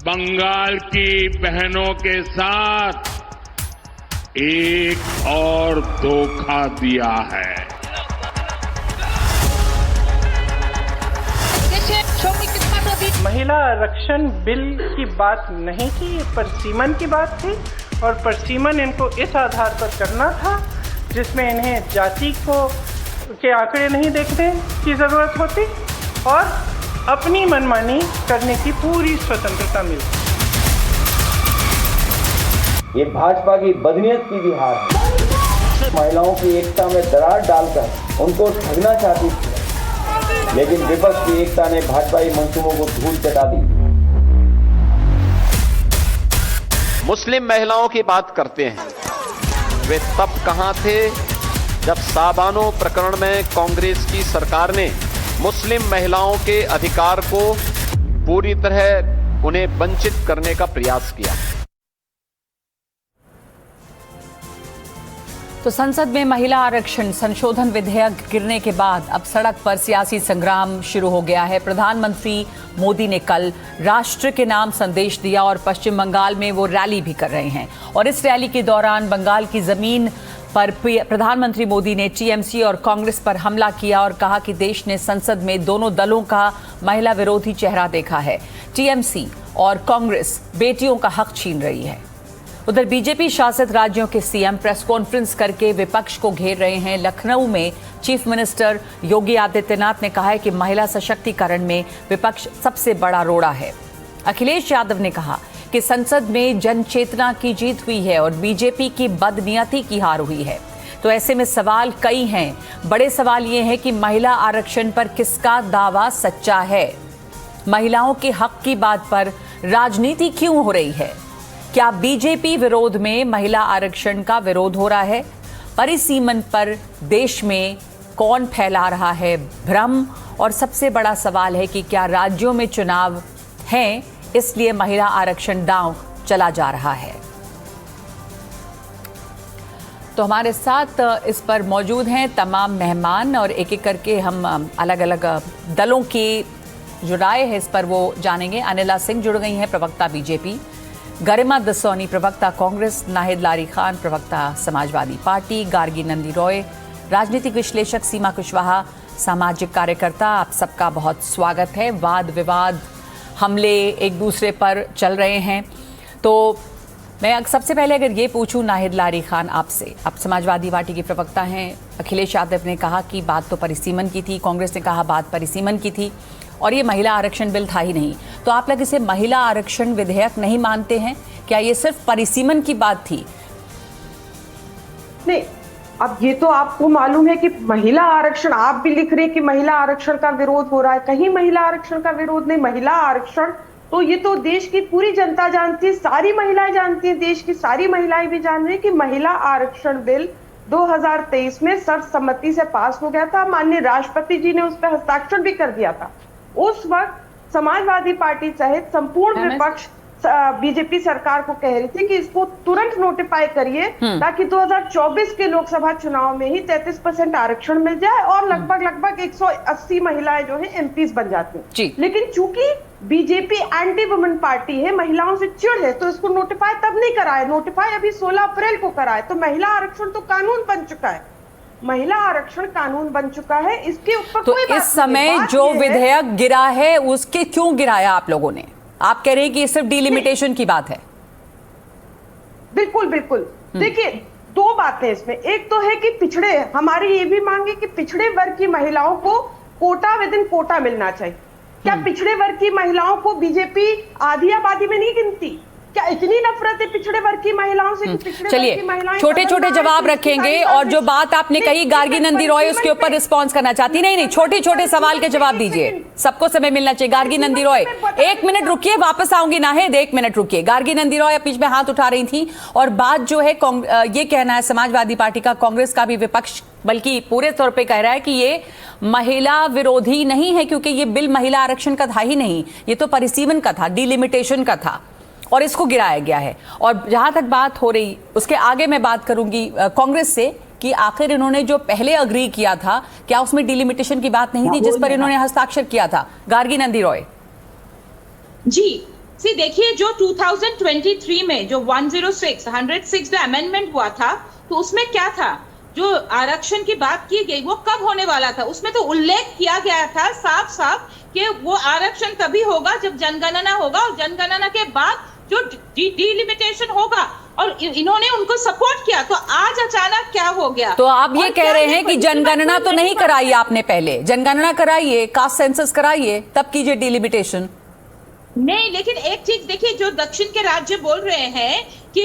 बंगाल की बहनों के साथ एक और धोखा दिया है। महिला आरक्षण बिल की बात नहीं थी, ये परसीमन की बात थी और परसीमन इनको इस आधार पर करना था जिसमें इन्हें जाति के आंकड़े नहीं देखने की जरूरत होती और अपनी मनमानी करने की पूरी स्वतंत्रता मिलती। ये भाजपा की बदनीयत की भी हार है। महिलाओं की एकता में दरार डालकर उनको ठगना चाहती थी, लेकिन विपक्ष की एकता ने भाजपाई मंसूबों को धूल चटा दी। मुस्लिम महिलाओं की बात करते हैं, वे तब कहां थे जब साबानो प्रकरण में कांग्रेस की सरकार ने मुस्लिम महिलाओं के अधिकार को पूरी तरह उन्हें वंचित करने का प्रयास किया। तो संसद में महिला आरक्षण संशोधन विधेयक गिरने के बाद अब सड़क पर सियासी संग्राम शुरू हो गया है। प्रधानमंत्री मोदी ने कल राष्ट्र के नाम संदेश दिया और पश्चिम बंगाल में वो रैली भी कर रहे हैं और इस रैली के दौरान बंगाल की जमीन पर प्रधानमंत्री मोदी ने टीएमसी और कांग्रेस पर हमला किया और कहा कि देश ने संसद में दोनों दलों का महिला विरोधी चेहरा देखा है। टीएमसी और कांग्रेस बेटियों का हक छीन रही है। उधर बीजेपी शासित राज्यों के सीएम प्रेस कॉन्फ्रेंस करके विपक्ष को घेर रहे हैं। लखनऊ में चीफ मिनिस्टर योगी आदित्यनाथ ने कहा है कि महिला सशक्तिकरण में विपक्ष सबसे बड़ा रोड़ा है। अखिलेश यादव ने कहा कि संसद में जन चेतना की जीत हुई है और बीजेपी की बदनीयती की हार हुई है। तो ऐसे में सवाल कई हैं। बड़े सवाल ये हैं कि महिला आरक्षण पर किसका दावा सच्चा है? महिलाओं के हक की बात पर राजनीति क्यों हो रही है? क्या बीजेपी विरोध में महिला आरक्षण का विरोध हो रहा है? परिसीमन पर देश में कौन फैला रहा है भ्रम? और सबसे बड़ा सवाल है कि क्या राज्यों में चुनाव हैं इसलिए महिला आरक्षण दांव चला जा रहा है? तो हमारे साथ इस पर मौजूद हैं तमाम मेहमान और एक एक करके हम अलग अलग दलों की जो राय है इस पर वो जानेंगे। अनिला सिंह जुड़ गई हैं, प्रवक्ता बीजेपी, गरिमा दसौनी प्रवक्ता कांग्रेस, नाहिद लारी खान प्रवक्ता समाजवादी पार्टी, गार्गी नंदी रॉय राजनीतिक विश्लेषक, सीमा कुशवाहा सामाजिक कार्यकर्ता। आप सबका बहुत स्वागत है। वाद विवाद हमले एक दूसरे पर चल रहे हैं, तो मैं सबसे पहले अगर ये पूछूं नाहिद लारी खान आपसे, आप समाजवादी पार्टी के प्रवक्ता हैं। अखिलेश यादव ने कहा कि बात तो परिसीमन की थी, कांग्रेस ने कहा बात परिसीमन की थी और ये महिला आरक्षण बिल था ही नहीं, तो आप लोग इसे महिला आरक्षण विधेयक नहीं मानते हैं? क्या ये सिर्फ परिसीमन की बात थी? नहीं, अब ये तो आपको मालूम है कि महिला आरक्षण, आप भी लिख रहे हैं कि महिला आरक्षण का विरोध हो रहा है। कहीं महिला आरक्षण का विरोध नहीं। महिला आरक्षण तो ये तो देश की पूरी जनता जानती है, सारी महिलाएं जानती हैं, देश की सारी महिलाएं भी जान रही है कि महिला आरक्षण बिल 2023 में सर्वसम्मति से पास हो गया था। माननीय राष्ट्रपति जी ने उस पर हस्ताक्षर भी कर दिया था। उस वक्त समाजवादी पार्टी सहित संपूर्ण विपक्ष बीजेपी सरकार को कह रही थी कि इसको तुरंत नोटिफाई करिए ताकि 2024 के लोकसभा चुनाव में ही 33% आरक्षण मिल जाए और लगभग 180 महिलाएं जो है एमपीज बन जाती हैं। लेकिन चूंकि बीजेपी एंटी वुमेन पार्टी है, महिलाओं से चिढ़ है, तो इसको नोटिफाई तब नहीं कराए। नोटिफाई अभी 16 अप्रैल को कराए। तो महिला आरक्षण तो कानून बन चुका है, महिला आरक्षण कानून बन चुका है। इसके ऊपर तो कोई बात इस समय जो विधेयक गिरा है उसके क्यों गिराया आप लोगों ने? आप कह रहे हैं कि ये सिर्फ डिलिमिटेशन की बात है। बिल्कुल बिल्कुल। देखिए, दो बातें इसमें। एक तो है कि पिछड़े, हमारी ये भी मांग है कि पिछड़े वर्ग की महिलाओं को कोटा विद इन कोटा मिलना चाहिए। क्या पिछड़े वर्ग की महिलाओं को बीजेपी आधी आबादी में नहीं गिनती? क्या इतनी नफरत है पिछड़े वर्ग की महिलाओं से? चलिए, छोटे छोटे जवाब रखेंगे और जो बात आपने कही गार्गी नंदी रॉय उसके ऊपर रिस्पॉन्स करना चाहती। नहीं, छोटे छोटे सवाल के जवाब दीजिए, सबको समय मिलना चाहिए। गार्गी नंदी रॉय, एक मिनट रुकिए, वापस आऊंगी। नाहिद, एक मिनट रुकिए। गार्गी नंदी रॉय बीच में हाथ उठा रही थी और बात जो है ये कहना है समाजवादी पार्टी का, कांग्रेस का भी, विपक्ष बल्कि पूरे तौर पे कह रहा है कि ये महिला विरोधी नहीं है क्योंकि ये बिल महिला आरक्षण का था ही नहीं, ये तो परिसीमन का था, डिलिमिटेशन का था और इसको गिराया गया है। और जहां तक बात हो रही, उसके आगे मैं बात करूंगी कांग्रेस से कि आखिर इन्होंने जो पहले अग्री किया था, क्या उसमें डिलिमिटेशन की बात नहीं थी जिस पर इन्होंने हस्ताक्षर किया था? गार्गी नंदी रॉय जी, सी देखिए, जो 2023 में जो 106 जो अमेंडमेंट हुआ था, तो उसमें क्या था, जो आरक्षण की बात की गई वो कब होने वाला था, उसमें तो उल्लेख किया गया था साफ साफ कि वो आरक्षण तभी होगा जब जनगणना होगा, और जनगणना के बाद जो डिलिमिटेशन होगा, और इन्होंने उनको सपोर्ट किया। तो आज अचानक क्या हो गया? तो आप ये कह रहे हैं कि जनगणना तो नहीं कराई आपने, पहले जनगणना कराइए, कास्ट सेंसस कराइए, तब कीजिए डिलिमिटेशन। नहीं, लेकिन एक चीज देखिए, जो दक्षिण के राज्य बोल रहे हैं कि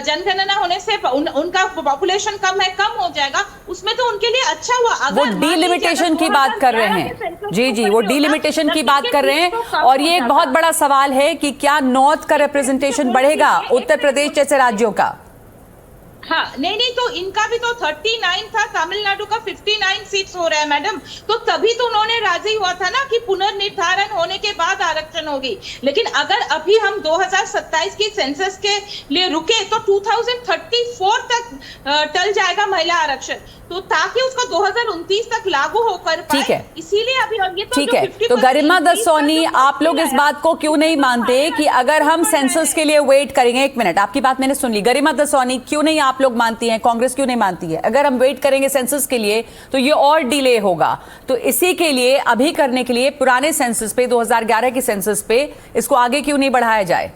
जनगणना होने से उनका पॉपुलेशन कम हो जाएगा, उसमें तो उनके लिए अच्छा हुआ। अगर वो डिलिमिटेशन की बात कर रहे हैं, जी, वो डिलिमिटेशन की बात कर रहे हैं। और ये एक बहुत बड़ा सवाल है कि क्या नॉर्थ का रिप्रेजेंटेशन बढ़ेगा उत्तर प्रदेश जैसे राज्यों का? हाँ, नहीं, तो इनका भी तो 39 था, तमिलनाडु का 59 सीट्स हो रहा है मैडम। तो तभी तो उन्होंने राजी हुआ था ना कि पुनर्निर्धारण होने के बाद आरक्षण होगी। लेकिन अगर अभी हम 2027 की सेंसस के लिए रुके तो 2034 तक टल जाएगा महिला आरक्षण, तो ताकि उसको 2029 तक लागू होकर पाए। ठीक है, इसीलिए अभी ये तो ठीक है। तो गरिमा दसौनी, आप लोग इस बात को क्यों नहीं मानते कि अगर हम सेंसस के लिए वेट करेंगे, एक मिनट, आपकी बात मैंने सुन ली। गरिमा दसौनी, क्यों नहीं आप लोग मानती हैं, कांग्रेस क्यों नहीं मानती है, अगर हम वेट करेंगे सेंसस के लिए तो ये और डिले होगा, तो इसी के लिए अभी करने के लिए पुराने सेंसस पे, 2011 के सेंसस पे इसको आगे क्यों नहीं बढ़ाया जाए?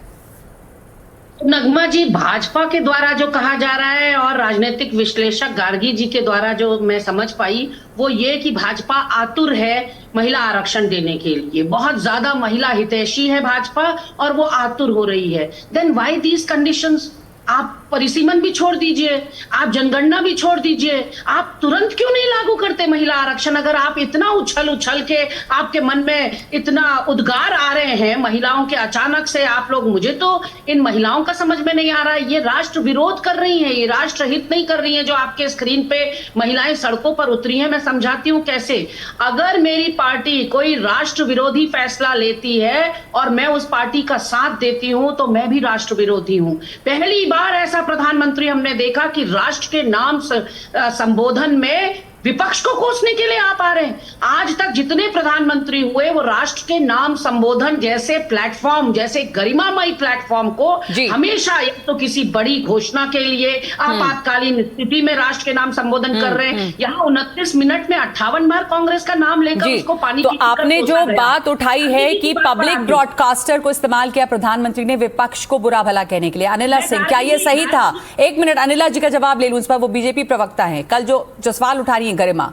नगमा जी, भाजपा के द्वारा जो कहा जा रहा है और राजनीतिक विश्लेषक गार्गी जी के द्वारा जो मैं समझ पाई, वो ये कि भाजपा आतुर है महिला आरक्षण देने के लिए, बहुत ज्यादा महिला हितैषी है भाजपा और वो आतुर हो रही है। Then why these conditions? आप परिसीमन भी छोड़ दीजिए, आप जनगणना भी छोड़ दीजिए, आप तुरंत क्यों नहीं लागू करते महिला आरक्षण? अगर आप इतना उछल के आपके मन में इतना उद्गार आ रहे हैं महिलाओं के अचानक से, आप लोग, मुझे तो इन महिलाओं का समझ में नहीं आ रहा है, ये राष्ट्र विरोध कर रही हैं, ये राष्ट्र हित नहीं कर रही हैं। जो आपके स्क्रीन पे महिलाएं सड़कों पर उतरी हैं, मैं समझाती हूँ कैसे। अगर मेरी पार्टी कोई राष्ट्र विरोधी फैसला लेती है और मैं उस पार्टी का साथ देती हूँ तो मैं भी राष्ट्र विरोधी हूँ। पहली बार ऐसा प्रधानमंत्री हमने देखा कि राष्ट्र के नाम संबोधन में विपक्ष को कोसने के लिए आप आ रहे हैं। आज तक जितने प्रधानमंत्री हुए वो राष्ट्र के नाम संबोधन जैसे प्लेटफॉर्म, जैसे गरिमामयी प्लेटफॉर्म को हमेशा या तो किसी बड़ी घोषणा के लिए आपातकालीन स्थिति में राष्ट्र के नाम संबोधन कर रहे हैं। यहाँ 29 मिनट में 58 बार कांग्रेस का नाम लेकर उसको पानी तो आपने जो बात उठाई है कि पब्लिक ब्रॉडकास्टर को इस्तेमाल किया प्रधानमंत्री ने विपक्ष को बुरा भला कहने के लिए, अनिला सिंह, क्या ये सही था? एक मिनट, अनिला जी का जवाब ले लूं इस पर, वो बीजेपी प्रवक्ता है। कल जो सवाल उठा रही है गरिमा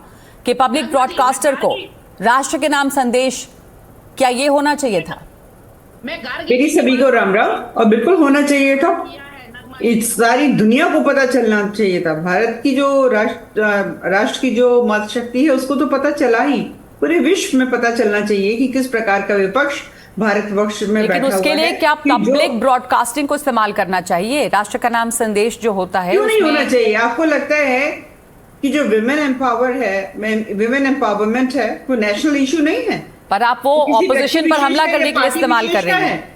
कि पब्लिक ब्रॉडकास्टर को राष्ट्र के नाम संदेश, क्या ये होना चाहिए था? मेरी सभी को राम राम, और बिल्कुल होना चाहिए था। इस सारी दुनिया को पता चलना चाहिए था। भारत की जो राष्ट्र की जो मत शक्ति है उसको तो पता चला ही, पूरे विश्व में पता चलना चाहिए कि किस प्रकार का विपक्ष भारतवर्ष में बैठा हुआ है। उसके लिए क्या पब्लिक ब्रॉडकास्टिंग को इस्तेमाल करना चाहिए? राष्ट्र का नाम संदेश जो होता है क्यों नहीं होना चाहिए? आपको लगता है कि जो विमेन एम्पावरमेंट है वो नेशनल इशू नहीं है? पर आप वो ऑपोजिशन पर हमला करने के लिए इस्तेमाल कर रहे हैं।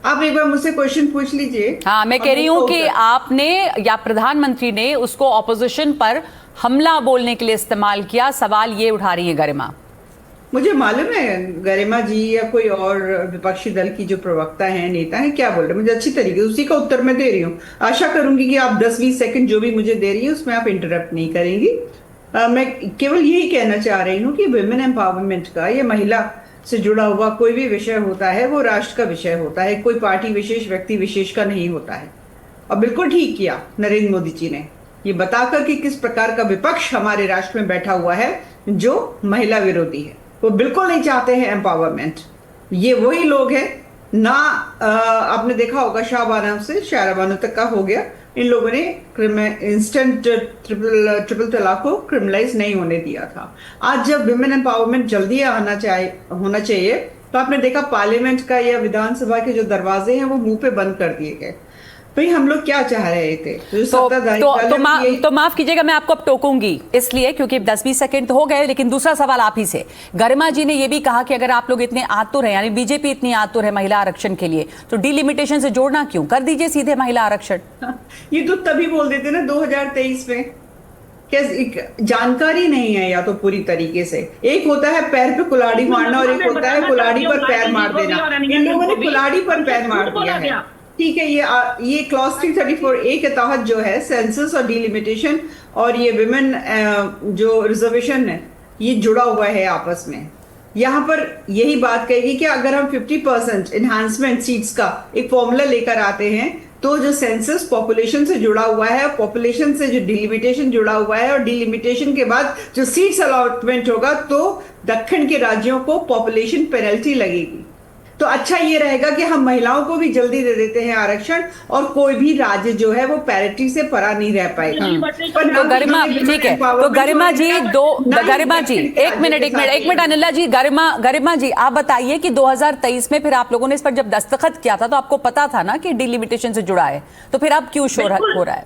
आप एक बार मुझसे क्वेश्चन पूछ लीजिए। हाँ, मैं कह रही हूँ कि आपने या प्रधानमंत्री ने उसको ऑपोजिशन पर हमला बोलने के लिए इस्तेमाल किया। सवाल ये उठा रही है गरिमा। मुझे मालूम है गरिमा जी या कोई और विपक्षी दल की जो प्रवक्ता है, नेता है, क्या बोल रहे हैं, मुझे अच्छी तरीके उसी का उत्तर मैं दे रही हूँ। आशा करूंगी कि आप 10-20 सेकंड जो भी मुझे दे रही है उसमें आप इंटरप्ट नहीं करेंगी। मैं केवल यही कहना चाह रही हूँ कि विमेन एम्पावरमेंट का, ये महिला से जुड़ा हुआ कोई भी विषय होता है वो राष्ट्र का विषय होता है, कोई पार्टी विशेष, व्यक्ति विशेष का नहीं होता है। और बिल्कुल ठीक किया नरेंद्र मोदी जी ने ये बताकर कि किस प्रकार का विपक्ष हमारे राष्ट्र में बैठा हुआ है जो महिला विरोधी है। वो बिल्कुल नहीं चाहते हैं एम्पावरमेंट। ये वही लोग हैं ना, आपने देखा होगा शाहबानो से शाहबानो तक का हो गया, इन लोगों ने इंस्टेंट ट्रिपल तलाक को क्रिमिनलाइज नहीं होने दिया था। आज जब विमेन एम्पावरमेंट जल्दी होना चाहिए तो आपने देखा पार्लियामेंट का या विधानसभा के जो दरवाजे हैं वो मुंह पे बंद कर दिए गए। भाई हम लोग क्या चाह रहे थे? तो माफ कीजिएगा, मैं आपको अब टोकूंगी इसलिए क्योंकि 10-20 सेकंड तो हो गए, लेकिन दूसरा सवाल आप ही से। गरिमा जी ने यह भी कहा कि अगर आप लोग इतने आतुर हैं, यानी बीजेपी इतनी आतुर है महिला आरक्षण के लिए, तो डिलिमिटेशन से जोड़ना क्यों? कर दीजिए सीधे महिला आरक्षण। ये तो तभी बोल देते ना 2023 में, क्या जानकारी नहीं है या तो पूरी तरीके से। एक होता है पैर पे कुल्हाड़ी मारना और एक होता है कुल्हाड़ी पर पैर मार देना। इन लोगों ने कुल्हाड़ी पर पैर मार दिया है। ठीक है, ये क्लॉज 334A के तहत जो है सेंसस और डिलिमिटेशन और ये विमेन जो रिजर्वेशन है ये जुड़ा हुआ है आपस में। यहाँ पर यही बात कहेगी कि अगर हम 50% इन्हांसमेंट सीट्स का एक फॉर्मूला लेकर आते हैं तो जो सेंसस पॉपुलेशन से जुड़ा हुआ है, पॉपुलेशन से जो डिलिमिटेशन जुड़ा हुआ है और डिलिमिटेशन के बाद जो सीट्स अलॉटमेंट होगा तो दक्षिण के राज्यों को पॉपुलेशन पेनल्टी लगेगी। तो अच्छा ये रहेगा कि हम महिलाओं को भी जल्दी दे देते हैं आरक्षण और कोई भी राज्य जो है वो पैरिटी से परा नहीं रह पाएगा। तो गरिमा, ठीक है, तो गरिमा जी गरिमा जी एक मिनट अनिला जी, गरिमा जी आप बताइए कि 2023 में फिर आप लोगों ने इस पर जब दस्तखत किया था तो आपको पता था ना कि डिलिमिटेशन से जुड़ा है, तो फिर आप क्यों शोर हो रहा है?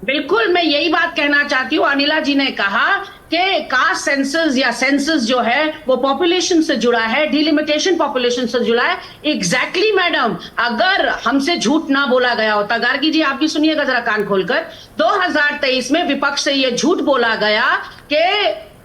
बिल्कुल, मैं यही बात कहना चाहती हूँ। अनिला जी ने कहा कि कास्ट सेंसस या सेंसस जो है वो पॉपुलेशन से जुड़ा है, डिलिमिटेशन पॉपुलेशन से जुड़ा है। एग्जैक्टली मैडम, अगर हमसे झूठ ना बोला गया होता, गार्गी जी आप भी सुनिएगा जरा कान खोलकर, 2023 में विपक्ष से ये झूठ बोला गया कि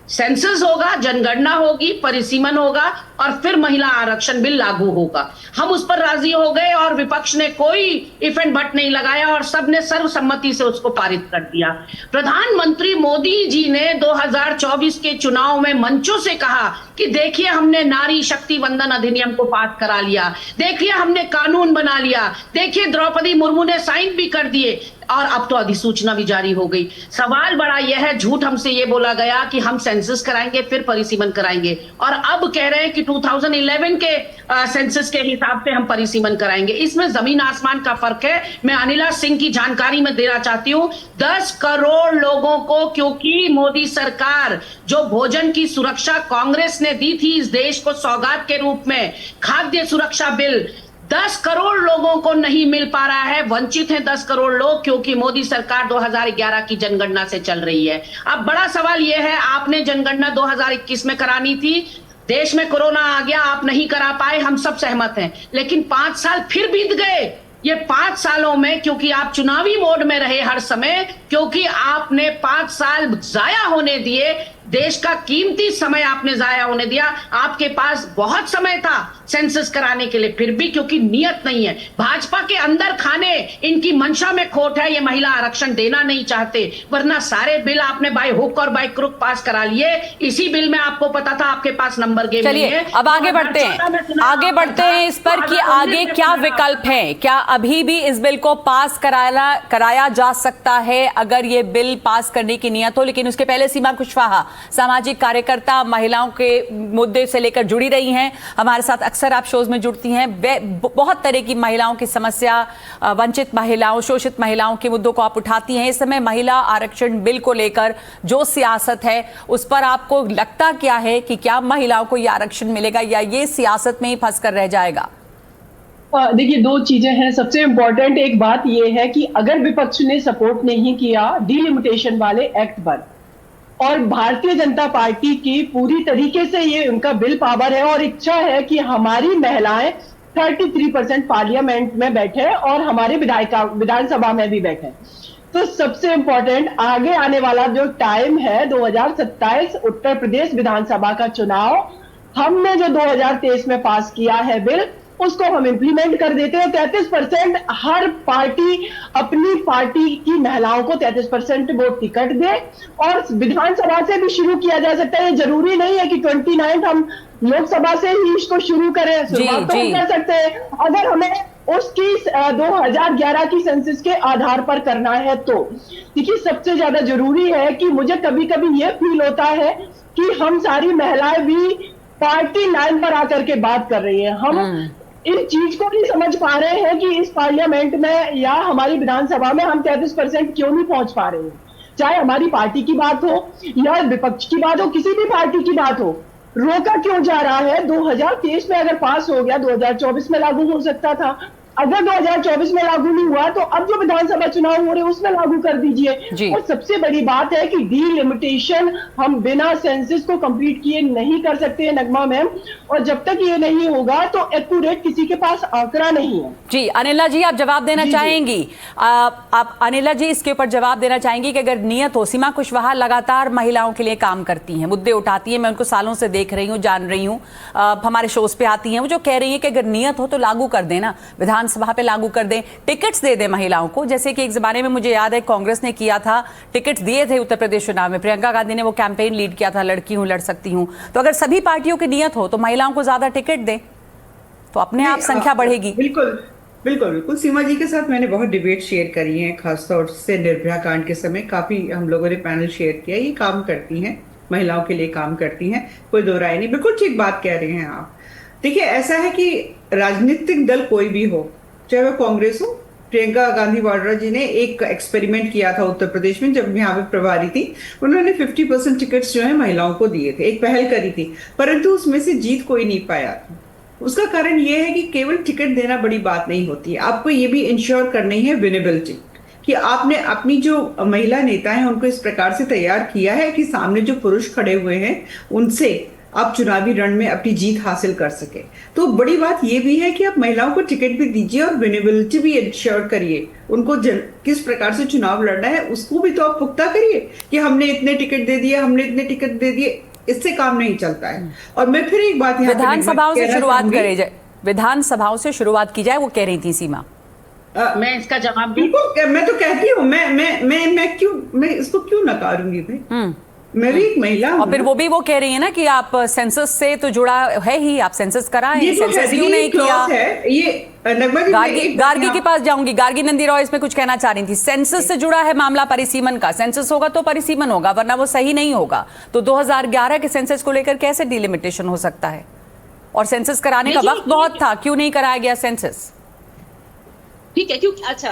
सेंसस होगा, जनगणना होगी, परिसीमन होगा और फिर महिला आरक्षण बिल लागू होगा। हम उस पर राजी हो गए और विपक्ष ने कोई इफ एंड बट नहीं लगाया और सबने सर्वसम्मति से उसको पारित कर दिया। प्रधानमंत्री मोदी जी ने 2024 के चुनाव में मंचों से कहा कि देखिए हमने नारी शक्ति वंदन अधिनियम को पास करा लिया, देखिए हमने कानून बना लिया, देखिए द्रौपदी मुर्मू ने साइन भी कर दिए और अब तो अधिसूचना भी जारी हो गई। सवाल बड़ा यह है, झूठ हमसे ये बोला गया कि हम सेंसस कराएंगे फिर परिसीमन कराएंगे और अब कह रहे हैं कि 2011 के सेंसस के हिसाब से हम परिसीमन कराएंगे। इसमें जमीन आसमान का फर्क है। मैं अनिला सिंह की जानकारी में देना चाहती हूँ, 10 करोड़ लोगों को, क्योंकि मोदी सरकार जो भोजन की सुरक्षा कांग्रेस ने दी थी इस देश को सौगात के रूप में, खाद्य सुरक्षा बिल, 10 करोड़ लोगों को नहीं मिल पा रहा है। वंचित हैं 10 करोड़ लोग क्योंकि मोदी सरकार 2011 की जनगणना से चल रही है। अब बड़ा सवाल यह है, आपने जनगणना 2021 में करानी थी, देश में कोरोना आ गया, आप नहीं करा पाए, हम सब सहमत हैं, लेकिन 5 साल फिर बीत गए। ये 5 सालों में क्योंकि आप चुनावी मोड में रहे हर समय, क्योंकि आपने 5 साल जाया होने दिए, देश का कीमती समय आपने जाया होने दिया। आपके पास बहुत समय था सेंसस कराने के लिए, फिर भी क्योंकि नियत नहीं है, भाजपा के अंदर खाने इनकी मंशा में खोट है, ये महिला आरक्षण देना नहीं चाहते, वरना सारे बिल आपने बाय हुक और बाय क्रुक पास करा लिए। इसी बिल में आपको पता था आपके पास नंबर गेम नहीं है। अब आगे बढ़ते हैं इस पर कि आगे क्या विकल्प है। क्या अभी भी इस बिल को पास कराया जा सकता है अगर ये बिल पास करने की नियत हो? लेकिन उसके पहले सीमा कुशवाहा, सामाजिक कार्यकर्ता, महिलाओं के मुद्दे से लेकर जुड़ी रही हैं, हमारे साथ अक्सर आप शोज में जुड़ती हैं, बहुत तरह की महिलाओं की समस्या, वंचित महिलाओं, शोषित महिलाओं के मुद्दों को आप उठाती हैं। इस समय महिला आरक्षण बिल को लेकर जो सियासत है उस पर आपको लगता क्या है कि क्या महिलाओं को यह आरक्षण मिलेगा या ये सियासत में ही फंस कर रह जाएगा? देखिए, 2 चीजें हैं। सबसे इंपॉर्टेंट एक बात यह है कि अगर विपक्ष ने सपोर्ट नहीं किया डिलिमिटेशन वाले एक्ट पर और भारतीय जनता पार्टी की पूरी तरीके से ये उनका बिल पावर है और इच्छा है कि हमारी महिलाएं 33% पार्लियामेंट में बैठे और हमारे विधानसभा में भी बैठे, तो सबसे इंपॉर्टेंट आगे आने वाला जो टाइम है 2027 उत्तर प्रदेश विधानसभा का चुनाव, हमने जो 2023 में पास किया है बिल उसको हम इंप्लीमेंट कर देते हैं। 33% हर पार्टी अपनी पार्टी की महिलाओं को 33% वोट टिकट दे और विधानसभा से भी शुरू किया जा सकता है। ये जरूरी नहीं है कि 29 हम लोकसभा से ही इसको शुरू करें, शुरुआत तो हम कर सकते हैं अगर हमें उसकी 2011 की सेंसस के आधार पर करना है। तो देखिए, सबसे ज्यादा जरूरी है कि मुझे कभी कभी ये फील होता है कि हम सारी महिलाएं भी पार्टी लाइन पर आकर के बात कर रही है। हम इस चीज को नहीं समझ पा रहे हैं कि इस पार्लियामेंट में या हमारी विधानसभा में हम 33% क्यों नहीं पहुंच पा रहे हैं। चाहे हमारी पार्टी की बात हो या विपक्ष की बात हो, किसी भी पार्टी की बात हो, रोका क्यों जा रहा है? 2023 में अगर पास हो गया 2024 में लागू हो सकता था। अगर 2024 में लागू नहीं हुआ तो अब जो विधानसभा चुनाव हो रहे हैं उसमें लागू कर दीजिए। और सबसे बड़ी बात है कि डीलिमिटेशन हम बिना सेंसस को कंप्लीट किए नहीं कर सकते हैं नगमा मैम, और जब तक ये नहीं होगा तो एक्यूरेट किसी के पास आंकड़ा नहीं है। जी अनिला जी, आप जवाब देना चाहेंगी? आप अनिला जी इसके ऊपर जवाब देना चाहेंगी कि अगर नियत हो, सीमा कुशवाहा लगातार महिलाओं के लिए काम करती हैं, मुद्दे उठाती हैं, मैं उनको सालों से देख रही हूँ, जान रही हूँ, हमारे शोज पे आती हैं, वो जो कह रही है कि अगर नियत हो तो लागू कर देना, विधानसभा पे लागू कर दें, टिकट्स दे दें महिलाओं को, जैसे कि एक जमाने में मुझे याद है कांग्रेस ने किया था, टिकट्स दिए थे उत्तर प्रदेश चुनाव में, प्रियंका गांधी ने वो कैंपेन लीड किया था, लड़की हूं लड़ सकती हूं। तो अगर सभी पार्टियों की नियत हो तो महिलाओं को ज्यादा टिकट दें तो अपने आप संख्या बढ़ेगी। बिल्कुल बिल्कुल बिल्कुल। सीमा जी के साथ मैंने बहुत डिबेट शेयर करी है, खासतौर से निर्भया कांड के समय काफी हम लोगों ने पैनल शेयर किया। ये काम करती हैं, महिलाओं के लिए काम करती हैं, कोई दो राय नहीं, बिल्कुल ठीक बात कह रहे हैं आप। देखिए ऐसा है कि राजनीतिक दल कोई भी हो, चाहे वो कांग्रेस हो, प्रियंका गांधी वाड्रा जी ने एक एक्सपेरिमेंट किया था उत्तर प्रदेश में जब यहाँ पे प्रभारी थी, उन्होंने 50% टिकट्स जो है महिलाओं को दिए थे, एक पहल करी थी, परंतु उसमें से जीत कोई नहीं पाया था। उसका कारण ये है कि केवल टिकट देना बड़ी बात नहीं होती है, आपको ये भी इंश्योर करनी है विनेबिलिटी, कि आपने अपनी जो महिला नेता हैं उनको इस प्रकार से तैयार किया है कि सामने जो पुरुष खड़े हुए हैं उनसे आप चुनावी रण में अपनी जीत हासिल कर सके। तो बड़ी बात यह भी है कि आप महिलाओं को टिकट भी दीजिए और विनेबिलिटी भी इंश्योर करिए, उनको किस प्रकार से चुनाव लड़ना है उसको भी तो आप पुख्ता करिए कि हमने इतने टिकट दे दिए, हमने इतने टिकट दे दिए, इससे काम नहीं चलता है। और मैं फिर एक बात यहाँ विधानसभाओं से शुरुआत करें जाए, विधानसभाओं से शुरुआत की जाए, वो कह रही थी सीमा। मैं इसका जवाब बिल्कुल, मैं तो कहती हूँ, मैं इसको क्यों नकारूंगी भाई, मैं भी एक महिला हूं। और फिर वो कह रही है ना कि आप सेंसस से तो जुड़ा है ही, आप सेंसस कराएं, सेंसस क्यों नहीं किया है? ये गार्गी के पास जाऊंगी, गार्गी नंदी रॉय इसमें कुछ कहना चाह रही थी। सेंसस से जुड़ा है मामला परिसीमन का, सेंसस होगा तो परिसीमन होगा, वरना वो सही नहीं होगा। तो 2011 के सेंसस को लेकर कैसे डिलिमिटेशन हो सकता है? और सेंसस कराने का वक्त बहुत था, क्यों नहीं कराया गया सेंसस? ठीक है, क्यों? अच्छा,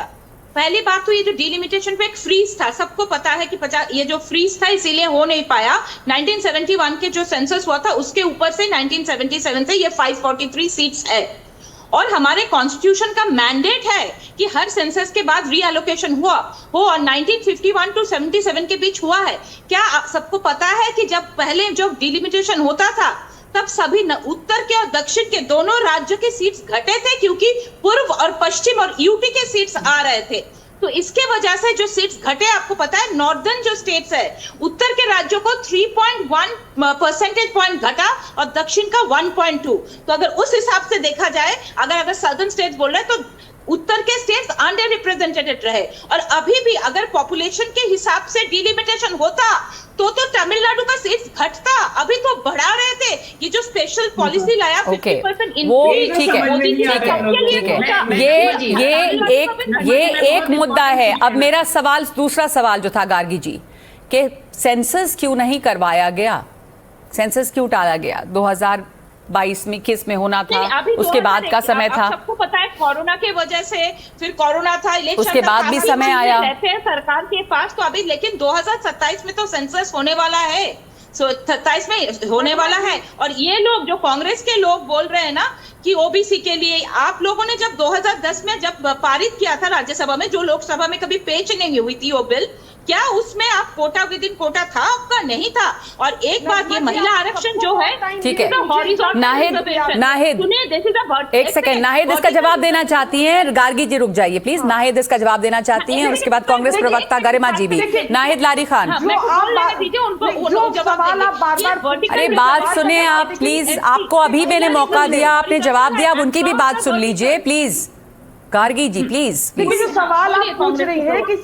पहली बात तो ये जो डिलिमिटेशन पे एक फ्रीज था, सबको पता है कि ये जो फ्रीज था इसीलिए हो नहीं पाया। 1971 के जो सेंसस हुआ था उसके ऊपर से 1977 से ये 543 सीट्स है, और हमारे कॉन्स्टिट्यूशन का मैंडेट है कि हर सेंसस के बाद रीअलोकेशन हो, और 1951 टू 77 के बीच हुआ है। क्या सबको पता है कि जब पहले जो डिलिमिटेशन होता था तब सभी उत्तर के और दक्षिण के दोनों राज्यों की सीट्स घटे थे, क्योंकि पूर्व और पश्चिम और यूटी के सीट्स आ रहे थे। तो इसके वजह से जो सीट्स घटे, आपको पता है नॉर्दर्न जो स्टेट्स है, उत्तर के राज्यों को 3.1 परसेंटेज पॉइंट घटा और दक्षिण का 1.2। तो अगर उस हिसाब से देखा जाए, अगर सदर्न स्टेट्स बोल रहे हैं तो उत्तर के स्टेट्स अंडर रिप्रेजेंटेड रहे। और अभी भी अगर पॉपुलेशन के हिसाब से डिलिमिटेशन होता तो तमिलनाडु का सीट्स घटता, अभी तो बढ़ा रहे थे। ये जो स्पेशल पॉलिसी लाया 50% इंक्रीज, ठीक है, ये एक मुद्दा है। अब मेरा सवाल, दूसरा सवाल जो था गार्गी जी, कि सेंसस क्यों नहीं करवाया गया, सेंसस क्यों टाला गया? 2022 में किस में होना था, उसके बाद का समय था। सबको पता है कोरोना के वजह से, फिर कोरोना था, इलेक्शन, उसके बाद भी समय आया रहते हैं सरकार के पास। तो अभी लेकिन 2027 में तो सेंसस होने वाला है, 27 में होने वाला है। और ये लोग जो कांग्रेस के लोग बोल रहे हैं ना कि ओबीसी के लिए, आप लोगों ने जब 2010 में जब पारित किया था राज्यसभा में, जो लोकसभा में कभी पेश नहीं हुई थी वो बिल, क्या उसमें आप कोटा विद इन कोटा था? आपका नहीं था। और एक बात, ये महिला आरक्षण जो है, ठीक है, नाहिद एक सेकंड, नाहिद इसका जवाब देना चाहती हैं। गार्गी जी रुक जाइए प्लीज, नाहिद इसका जवाब देना चाहती हैं, और उसके बाद कांग्रेस प्रवक्ता गरिमा जी भी। नाहिद लारी खान, अरे बात सुने आप प्लीज, आपको अभी मैंने मौका दिया, आपने जवाब दिया, अब उनकी भी बात सुन लीजिए प्लीज। Gargi ji please. जो सवाल आप पूछ रही हैं कि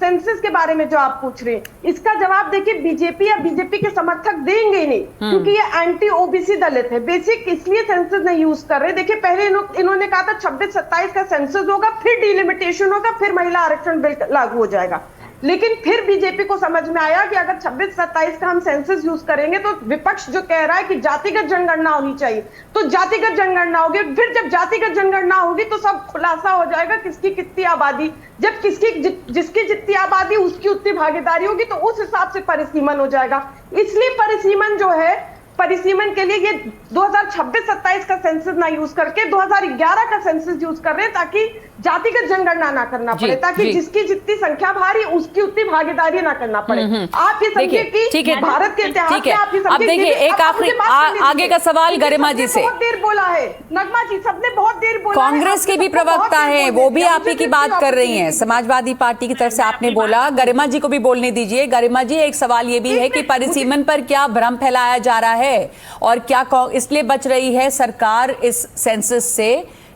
सेंसस के बारे में जो आप पूछ रहे हैं, इसका जवाब देखिए बीजेपी या बीजेपी के समर्थक देंगे ही नहीं, क्योंकि ये एंटी ओबीसी दलित है। बेसिक इसलिए सेंसस नहीं यूज कर रहे। देखिए पहले इन्होंने कहा था 26-27 का सेंसस होगा, फिर डिलिमिटेशन होगा, फिर महिला आरक्षण बिल लागू हो जाएगा। लेकिन फिर बीजेपी को समझ में आया कि अगर 26-27 का हम सेंसस यूज करेंगे तो विपक्ष जो कह रहा है कि जातिगत जनगणना होनी चाहिए, तो जातिगत जनगणना होगी। फिर जब जातिगत जनगणना होगी तो सब खुलासा हो जाएगा किसकी कितनी आबादी, जब जिसकी जितनी आबादी उसकी उतनी भागीदारी होगी, तो उस हिसाब से परिसीमन हो जाएगा। इसलिए परिसीमन जो है परिसीमन के लिए ये 2026-27 का सेंसस ना यूज करके 2011 का सेंसस यूज कर रहे हैं, ताकि जातिगत जनगणना ना करना पड़े, ताकि जिसकी जितनी संख्या भारी उसकी उतनी भागीदारी ना करना पड़े। आप ये समझिए कि भारत के इतिहास में आप ये अब देखिए एक आखिरी आगे का सवाल गरिमा जी से। बहुत देर बोला है नगमा जी, सबने बहुत देर बोला। कांग्रेस के भी प्रवक्ता है, वो भी आप ही की बात कर रही हैं, समाजवादी पार्टी की तरफ से आपने बोला, गरिमा जी को भी बोलने दीजिए। गरिमा जी, एक सवाल ये भी है कि परिसीमन पर क्या भ्रम फैलाया जा रहा है और क्या इसलिए बच रही है सरकार इस सेंसस से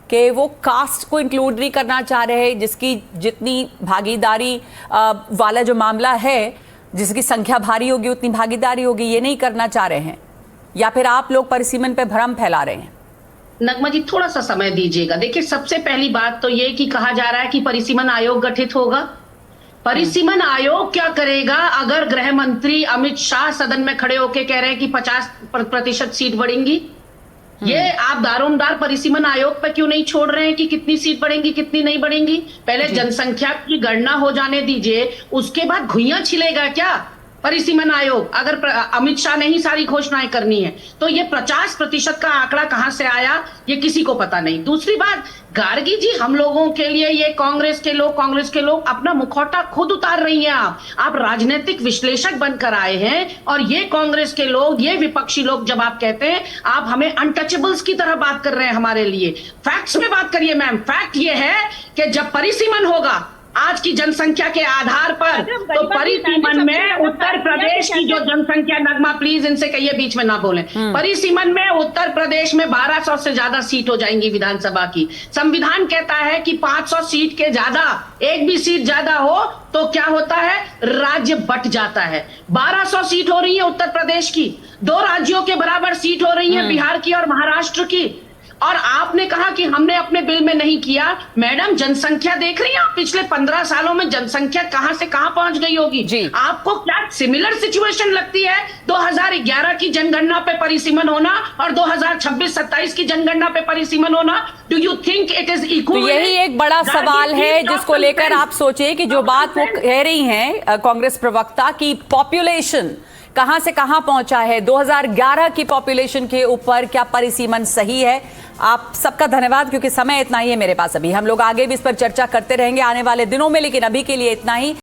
कि वो कास्ट को इंक्लूड नहीं करना चाह रहे, जिसकी जितनी भागीदारी वाला जो मामला है, जिसकी संख्या भारी होगी उतनी भागीदारी होगी, ये नहीं करना चाह रहे हैं, या फिर आप लोग परिसीमन पे भ्रम फैला रहे हैं? नगमा जी थोड़ा सा समय दीजिएगा। देखिए सबसे पहली बात तो ये कि कहा जा रहा है कि परिसीमन आयोग गठित होगा। परिसीमन आयोग क्या करेगा अगर गृह मंत्री अमित शाह सदन में खड़े होकर कह रहे हैं कि 50% सीट बढ़ेंगी? ये आप दारोमदार परिसीमन आयोग पे क्यों नहीं छोड़ रहे हैं कि कितनी सीट बढ़ेंगी कितनी नहीं बढ़ेंगी? पहले जनसंख्या की गणना हो जाने दीजिए, उसके बाद घुइयां छिलेगा क्या परिसीमन आयोग? अगर अमित शाह ने ही सारी घोषणाएं करनी है तो ये 50% का आंकड़ा कहां से आया ये किसी को पता नहीं। दूसरी बात, गार्गी जी, हम लोगों के लिए ये कांग्रेस के लोग अपना मुखौटा खुद उतार रही हैं। आप राजनीतिक विश्लेषक बनकर आए हैं और ये कांग्रेस के लोग, ये विपक्षी लोग, जब आप कहते हैं आप हमें अनटचेबल्स की तरह बात कर रहे हैं हमारे लिए। फैक्ट्स में बात करिए मैम। फैक्ट ये है कि जब परिसीमन होगा आज की जनसंख्या के आधार पर, तो परिसीमन में उत्तर प्रदेश की जो जनसंख्या, नगमा प्लीज इनसे कहिए बीच में ना बोलें, परिसीमन में उत्तर प्रदेश में 1200 से ज्यादा सीट हो जाएंगी विधानसभा की। संविधान कहता है कि 500 सीट के ज्यादा, एक भी सीट ज्यादा हो तो क्या होता है, राज्य बट जाता है। 1200 सीट हो रही है उत्तर प्रदेश की, 2 राज्यों के बराबर सीट हो रही है बिहार की और महाराष्ट्र की। और आपने कहा कि हमने अपने बिल में नहीं किया। मैडम जनसंख्या देख रही हैं आप, पिछले 15 सालों में जनसंख्या कहां से कहां पहुंच गई होगी? आपको क्या सिमिलर सिचुएशन लगती है 2011 की जनगणना पे परिसीमन होना और 2026-27 की जनगणना पे परिसीमन होना? Do you think it is equal? तो यही एक बड़ा सवाल है जिसको लेकर आप सोचिए कि जो बात वो कह रही हैं कांग्रेस प्रवक्ता की, पॉपुलेशन कहां से कहां पहुंचा है, 2011 की पॉपुलेशन के ऊपर क्या परिसीमन सही है? आप सबका धन्यवाद, क्योंकि समय इतना ही है मेरे पास। अभी हम लोग आगे भी इस पर चर्चा करते रहेंगे आने वाले दिनों में, लेकिन अभी के लिए इतना ही।